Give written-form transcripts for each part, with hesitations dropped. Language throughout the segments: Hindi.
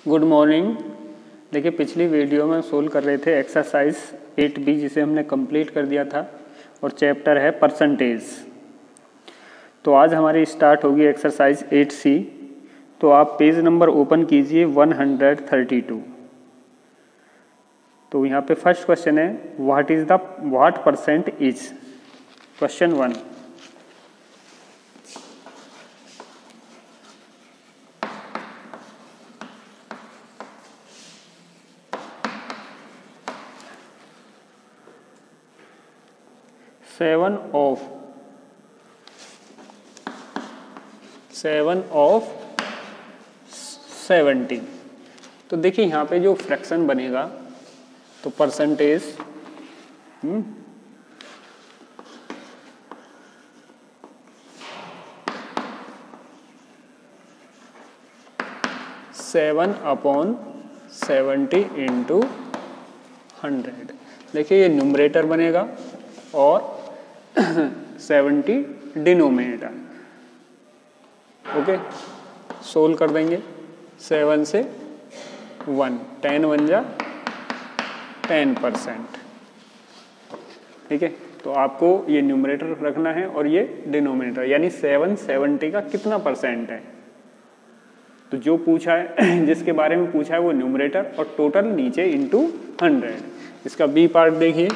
Good morning. देखिए पिछली वीडियो में सोल्व कर रहे थे एक्सरसाइज 8B जिसे हमने कंप्लीट कर दिया था और चैप्टर है परसेंटेज। तो आज हमारी स्टार्ट होगी एक्सरसाइज 8C। तो आप पेज नंबर ओपन कीजिए 132। तो यहाँ पे फर्स्ट क्वेश्चन है what percent is. Question 1। Seven of 70। तो देखिए यहाँ पे जो फ्रैक्शन बनेगा तो परसेंटेज सेवन अपॉन 70 इंटू 100। देखिए ये न्यूमरेटर बनेगा और 70 डिनोमिनेटर। ओके, सोल्व कर देंगे 7 से 1, 10 1 जा 10%। ठीक है, तो आपको ये न्यूमरेटर रखना है और ये डिनोमिनेटर, यानी 770 का कितना परसेंट है। तो जो पूछा है जिसके बारे में पूछा है वो न्यूमरेटर और टोटल नीचे इंटू 100। इसका बी पार्ट देखिए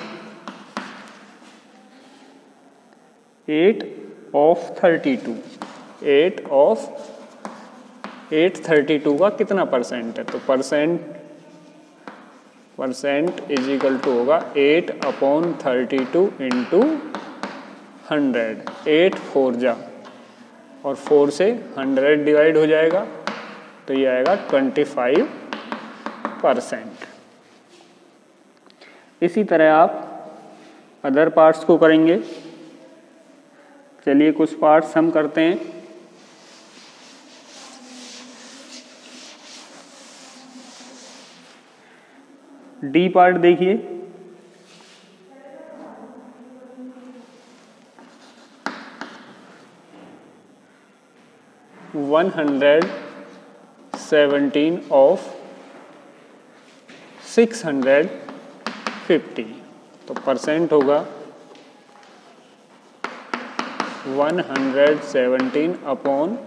8 ऑफ 32। 832 का कितना परसेंट है। तो परसेंट इज इक्वल टू होगा 8 अपॉन 32 इंटू 100। 8 4 जा और 4 से 100 डिवाइड हो जाएगा तो ये आएगा 25%। इसी तरह आप अदर पार्ट्स को करेंगे। चलिए कुछ पार्ट्स हम करते हैं। डी पार्ट देखिए 117 ऑफ 650। तो परसेंट होगा 117 अपॉन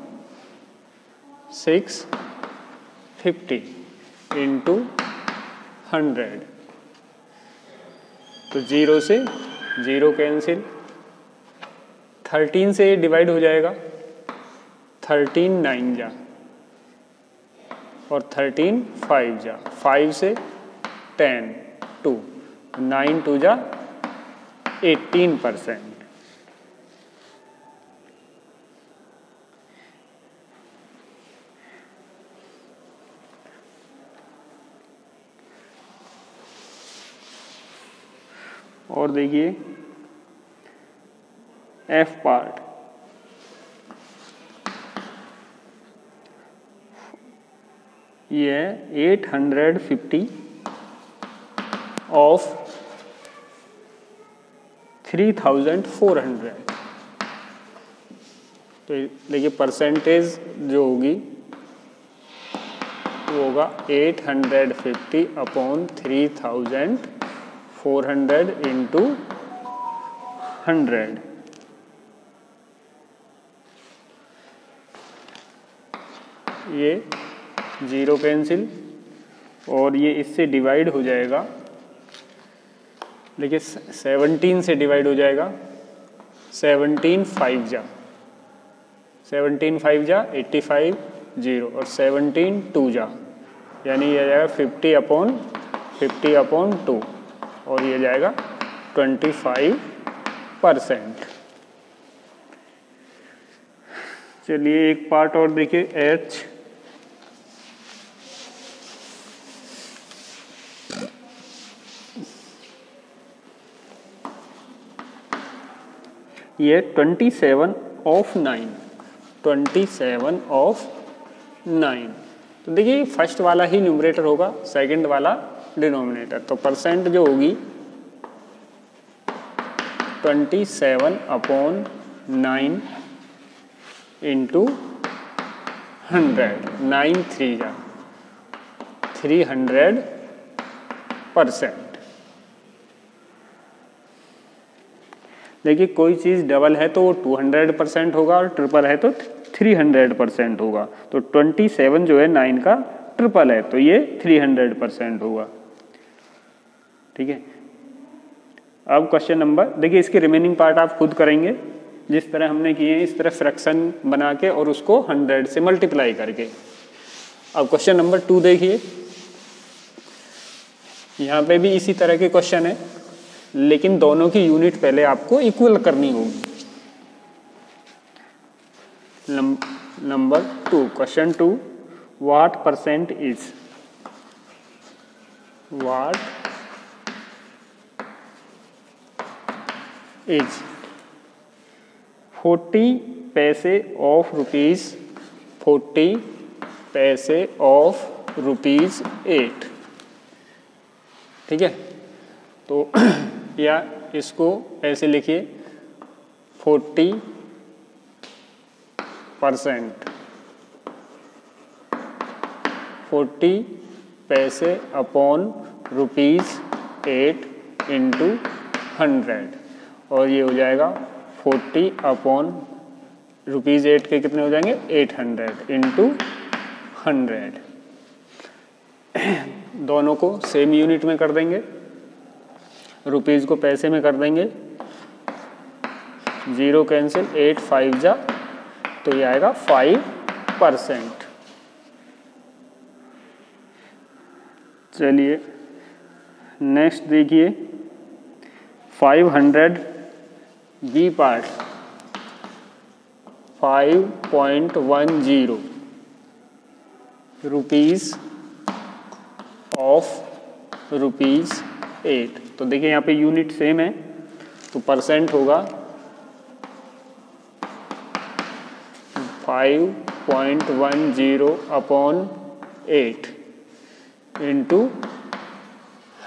650 इंटू 100। तो 0 से 0 कैंसिल, 13 से डिवाइड हो जाएगा 13 9 जा और 13 5 जा, 5 से 10 2, 9 2 जा 18%। और देखिए एफ पार्ट ये है 850 ऑफ 3400। तो देखिए परसेंटेज जो होगी वो होगा 850 अपॉन 3400 इंटू 100। ये 0 कैंसिल और ये इससे डिवाइड हो जाएगा। देखिए 17 से डिवाइड हो जाएगा 17 5 जा 17 5 जा 85 0 और 17 2 जा, यानी ये जाएगा 50 अपॉन 2 और ये जाएगा 25%। चलिए एक पार्ट और देखिए एच। ये 27 ऑफ 9। 27 ऑफ 9। तो देखिए फर्स्ट वाला ही न्यूमरेटर होगा, सेकंड वाला डिनोमिनेटर। तो परसेंट जो होगी 27 अपॉन 9 इंटू 100, 9 3 जा 300%। देखिए कोई चीज़ डबल है तो वो 200% होगा और ट्रिपल है तो 300% होगा। तो 27 जो है 9 का ट्रिपल है तो ये 300% होगा। ठीक है, अब क्वेश्चन नंबर, देखिए इसके रिमेनिंग पार्ट आप खुद करेंगे जिस तरह हमने किए हैं, इस तरह फ्रैक्शन बना के और उसको 100 से मल्टीप्लाई करके। अब क्वेश्चन नंबर 2 देखिए, यहाँ पे भी इसी तरह के क्वेश्चन है लेकिन दोनों की यूनिट पहले आपको इक्वल करनी होगी। Number 2, question 2, what percent is 40 पैसे ऑफ रुपीज 8। ठीक है, तो या इसको ऐसे लिखिए 40%, 40 पैसे अपॉन ₹8 इंटू 100 और ये हो जाएगा 40 अपॉन ₹8 के कितने हो जाएंगे 800 इंटू 100। दोनों को सेम यूनिट में कर देंगे, रुपीज़ को पैसे में कर देंगे, 0 कैंसिल, 8 5 जा, तो ये आएगा 5%। चलिए नेक्स्ट देखिए 500 बी पार्ट 5.10 रुपीज़ ऑफ ₹8। तो देखिए यहाँ पे यूनिट सेम है तो परसेंट होगा 5.10 अपॉन 8 इंटू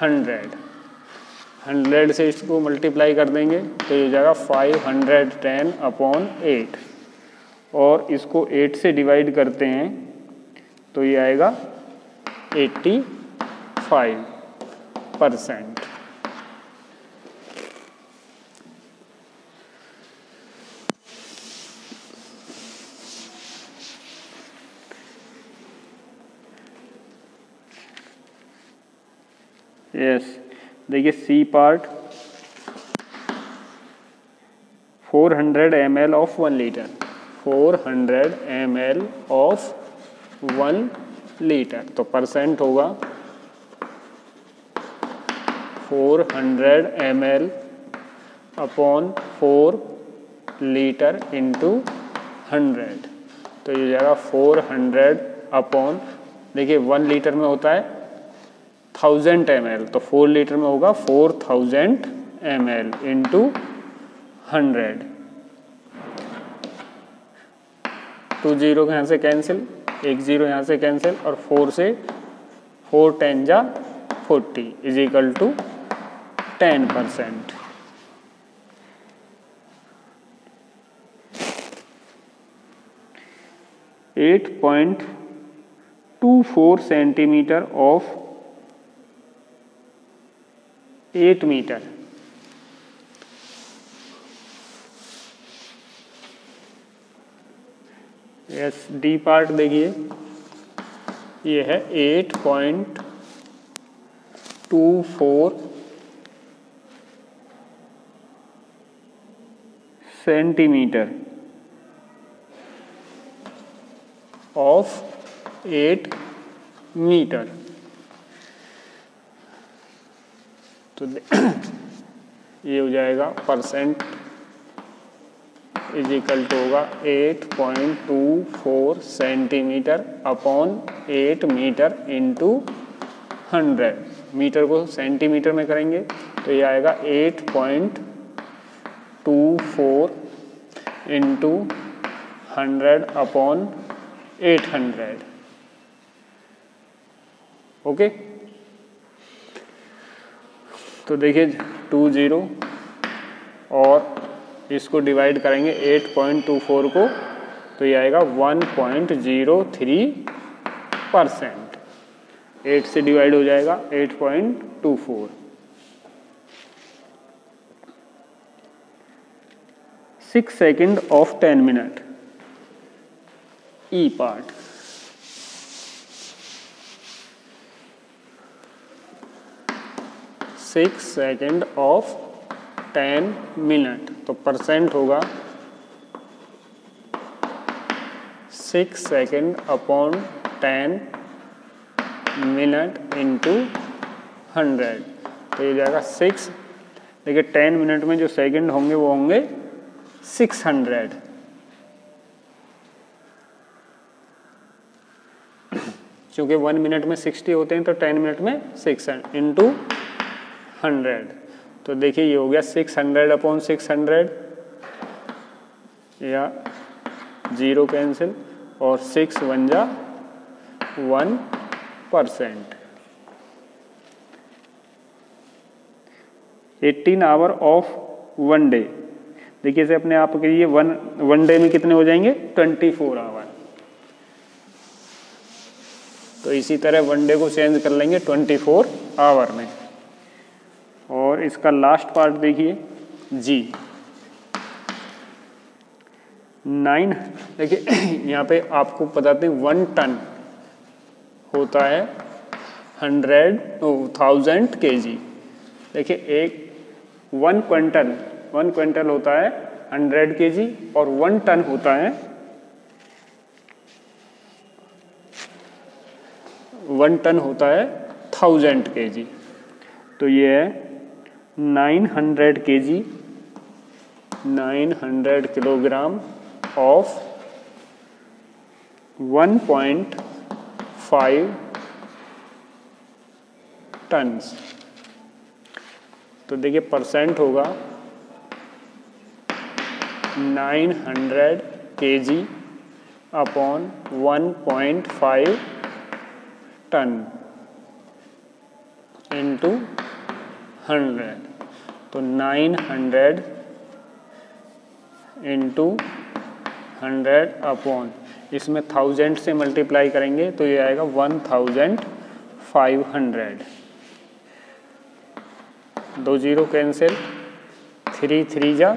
100 से इसको मल्टीप्लाई कर देंगे तो ये हो जाएगा 510 अपॉन 8 और इसको 8 से डिवाइड करते हैं तो ये आएगा 85%। यस, देखिए C part 400 ml of 1 litre, 400 ml of 1 litre, तो परसेंट होगा 400 ml अपॉन 4 लीटर इंटू 100, तो ये जाएगा 400 अपॉन, देखिए 1 लीटर में होता है 1000 ml, तो 4 लीटर में होगा 4000 ml इंटू 100। 2 0 यहाँ से कैंसिल, 1 0 यहाँ से कैंसिल और 4 से 4 10 जा 40 is equal to 10%। .24 centimetre of 8 metre, yes D part देखिए ये है 8.24 सेंटीमीटर ऑफ 8 मीटर, तो ये हो जाएगा परसेंट इज इक्वल टू होगा 8.24 centimetre upon 8 metre into 100। Metre को सेंटीमीटर में करेंगे तो ये आएगा 8.24 इंटू 100 अपॉन 800। ओके, तो देखिए 2 0 और इसको डिवाइड करेंगे 8.24 को तो ये आएगा 1.03%। 8 से डिवाइड हो जाएगा 8.24। 6 second of 10 minute, E part. 6 second of 10 minute, तो परसेंट होगा 6 सेकेंड अपॉन 10 मिनट इंटू 100, तो ये जाएगा 6। देखिए 10 मिनट में जो सेकंड होंगे वो होंगे 600। क्योंकि 1 मिनट में 60 होते हैं तो 10 मिनट में 600 इंटू 100, तो देखिए ये हो गया 600 अपॉन 600, या 0 कैंसिल, और 6 1 जा 1%। 18 आवर ऑफ 1 डे, देखिए इसे अपने आप के लिए वन डे में कितने हो जाएंगे 24 आवर। तो इसी तरह 1 डे को चेंज कर लेंगे 24 आवर में। और इसका लास्ट पार्ट देखिए जी 9, देखिए यहाँ पे आपको बताते हैं 1 टन होता है 1000 kg। देखिए 1 क्विंटल होता है 100 kg और 1 टन होता है 1000 kg। तो ये है 900 kg, 900 किलोग्राम ऑफ 1.5 टन्स। तो देखिए परसेंट होगा 900 kg अपॉन 1.5 टन इंटू 100, तो 900 इंटू 100 अपॉन, इसमें 1000 से मल्टीप्लाई करेंगे तो ये आएगा 1500। 2 0 कैंसिल, 3 3 जा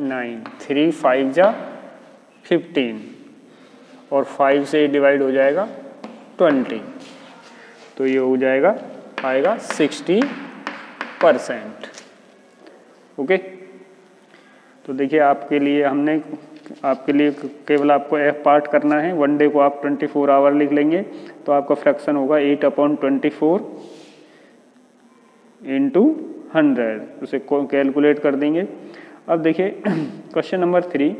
9, 3 5 जा 15, और 5 से डिवाइड हो जाएगा 20, तो ये हो जाएगा आएगा 60%। ओके, तो देखिए आपके लिए केवल आपको एफ पार्ट करना है। 1 डे को आप 24 आवर लिख लेंगे तो आपका फ्रैक्शन होगा 8/24 इंटू 100, उसे कैलकुलेट कर देंगे। अब देखिए question number 3,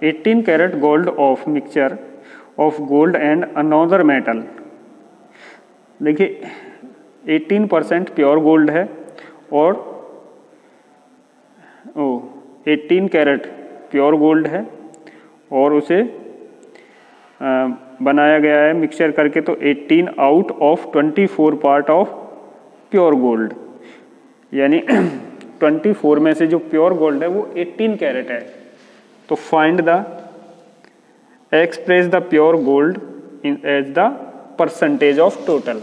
18 carat gold of mixture of gold and another metal. देखिए 18% प्योर गोल्ड है और 18 कैरेट प्योर गोल्ड है और उसे बनाया गया है मिक्सचर करके, तो 18 out of 24 part of pure gold, यानी 24 में से जो प्योर गोल्ड है वो 18 कैरेट है। तो find the express the pure gold in as the percentage of total.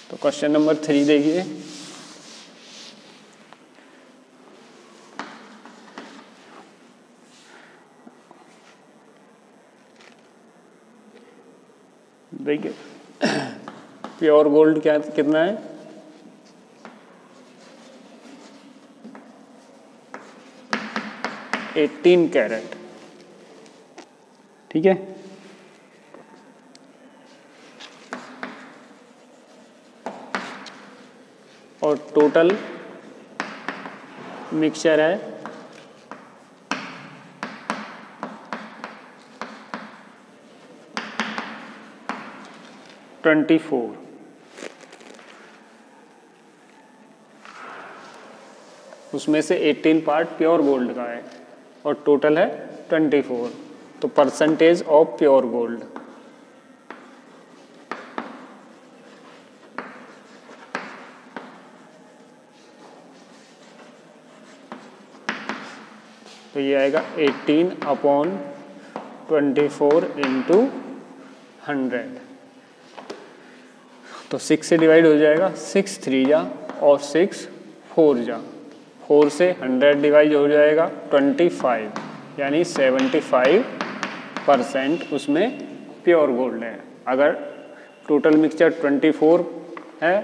तो क्वेश्चन नंबर 3 देखिए, देखिए प्योर गोल्ड कितना है, एटीन कैरेट, ठीक है। और टोटल मिक्सचर है 24। उसमें से 18 पार्ट प्योर गोल्ड का है और टोटल है 24। तो परसेंटेज ऑफ प्योर गोल्ड, तो ये आएगा 18/24 इंटू 100। तो 6 से डिवाइड हो जाएगा, 6 3 जा और 6 4 जा, 4 से 100 डिवाइड हो जाएगा 25, यानी 75% उसमें प्योर गोल्ड है। अगर टोटल मिक्सचर 24 है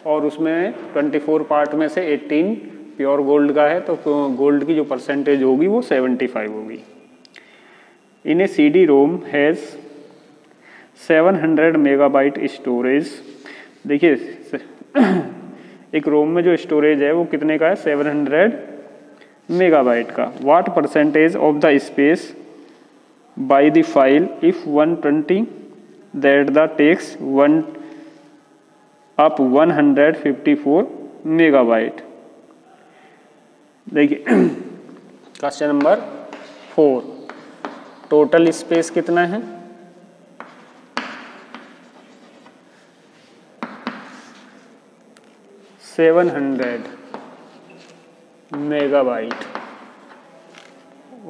और उसमें 24 पार्ट में से 18 प्योर गोल्ड का है, तो गोल्ड की जो परसेंटेज होगी वो 75 होगी। In a CD ROM has 700 megabyte storage. देखिए एक रोम में जो स्टोरेज है वो कितने का है, 700 मेगाबाइट का। What percentage of the space by the file if 120 that the takes 154 megabyte. देखिए क्वेश्चन नंबर 4, टोटल स्पेस कितना है, (700 मेगाबाइट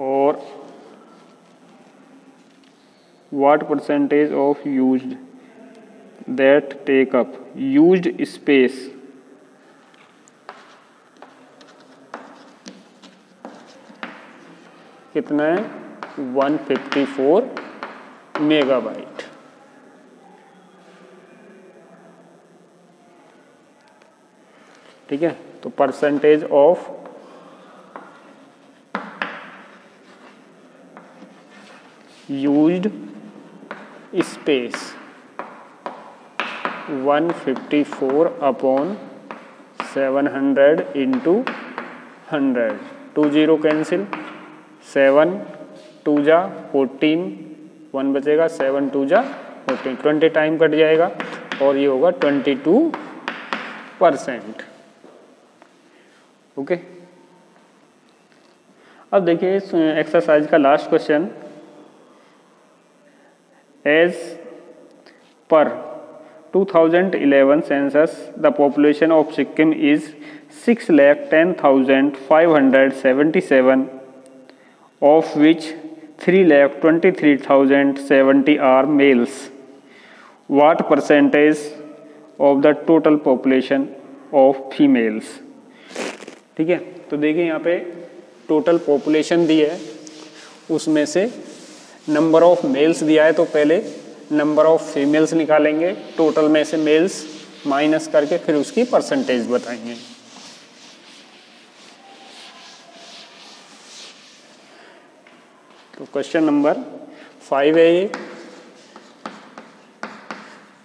और what percentage of used that take up used space कितना है, 154 मेगाबाइट। ठीक है, तो percentage of used space 154/700 into 100, 2 0 cancel, 7 2 जा 14, 1 बचेगा, 7 2 जा 14, 20 टाइम कट जाएगा और ये होगा 22%। ओके, अब देखिए इस एक्सरसाइज का last question. As per 2011 census, the population of Sikkim is 6,10,577, of which 3,23,070 are males. What percentage of the total population of females? ठीक है, तो देखिए यहाँ पे टोटल पॉपुलेशन दी है, उसमें से नंबर ऑफ मेल्स दिया है, तो पहले नंबर ऑफ फीमेल्स निकालेंगे, टोटल में से मेल्स माइनस करके फिर उसकी परसेंटेज बताएंगे। तो क्वेश्चन नंबर 5 है ये,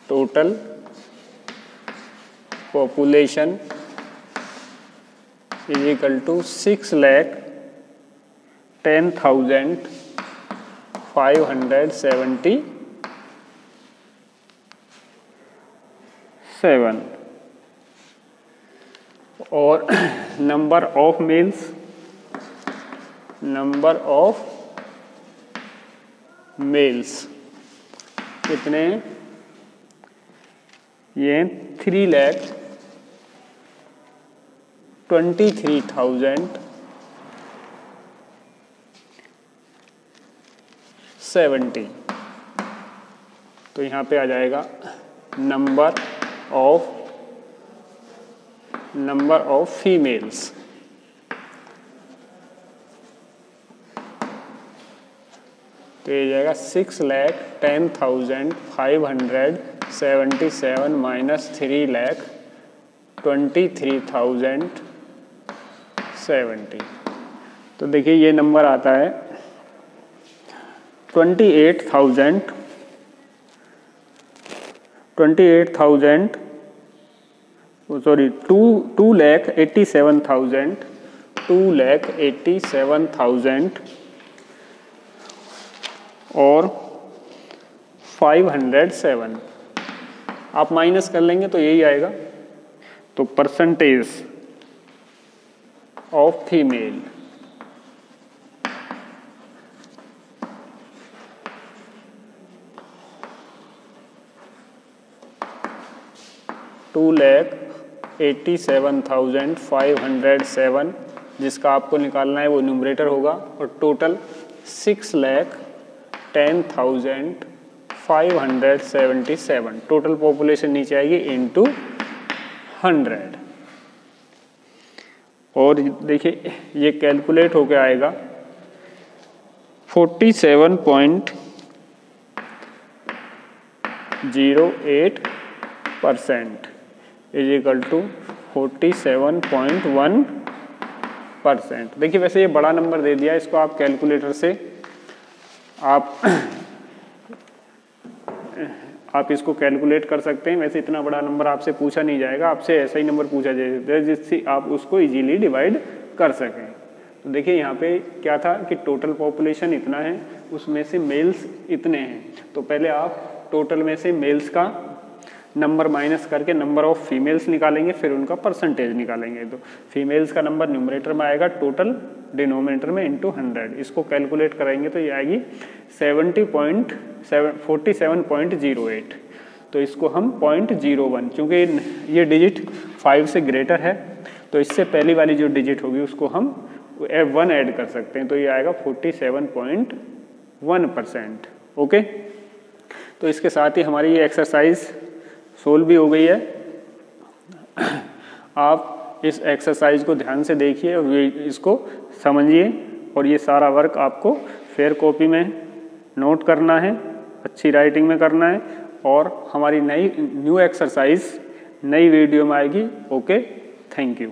total population is equal to 6,10,577 और नंबर ऑफ मेल्स कितने, ये 3,23,070। तो यहाँ पे आ जाएगा नंबर ऑफ फीमेल्स। तो ये जाएगा 6,10,577 माइनस 3,23,070। तो देखिए ये नंबर आता है 2,87,000 और 507 आप माइनस कर लेंगे तो यही आएगा। तो परसेंटेज ऑफ फीमेल 2,87,507 जिसका आपको निकालना है वो न्यूमरेटर होगा, और टोटल 6,10,577 टोटल पॉपुलेशन नीचे आएगी इंटू 100। और देखिए ये कैलकुलेट होके आएगा 47.08% इज इक्वल टू 47.1%। देखिए वैसे ये बड़ा नंबर दे दिया, इसको आप कैलकुलेटर से आप इसको कैलकुलेट कर सकते हैं। वैसे इतना बड़ा नंबर आपसे पूछा नहीं जाएगा, आपसे ऐसा ही नंबर पूछा जाएगा जिससे आप उसको इजीली डिवाइड कर सकें। तो देखिए यहाँ पे क्या था कि टोटल पॉपुलेशन इतना है, उसमें से मेल्स इतने हैं, तो पहले आप टोटल में से मेल्स का नंबर माइनस करके नंबर ऑफ फीमेल्स निकालेंगे, फिर उनका परसेंटेज निकालेंगे। तो फीमेल्स का नंबर न्यूमरेटर में आएगा, टोटल डिनोमिनेटर में इंटू 100। इसको कैलकुलेट कराएंगे तो ये आएगी 47.08। तो इसको हम 0.01, चूँकि ये डिजिट 5 से ग्रेटर है तो इससे पहली वाली जो डिजिट होगी उसको हम 1 ऐड कर सकते हैं, तो ये आएगा 47.1%। ओके, तो इसके साथ ही हमारी ये एक्सरसाइज सोल्व भी हो गई है। आप इस एक्सरसाइज को ध्यान से देखिए और इसको समझिए, और ये सारा वर्क आपको फेयर कॉपी में नोट करना है, अच्छी राइटिंग में करना है। और हमारी न्यू एक्सरसाइज नई वीडियो में आएगी। Okay, thank you.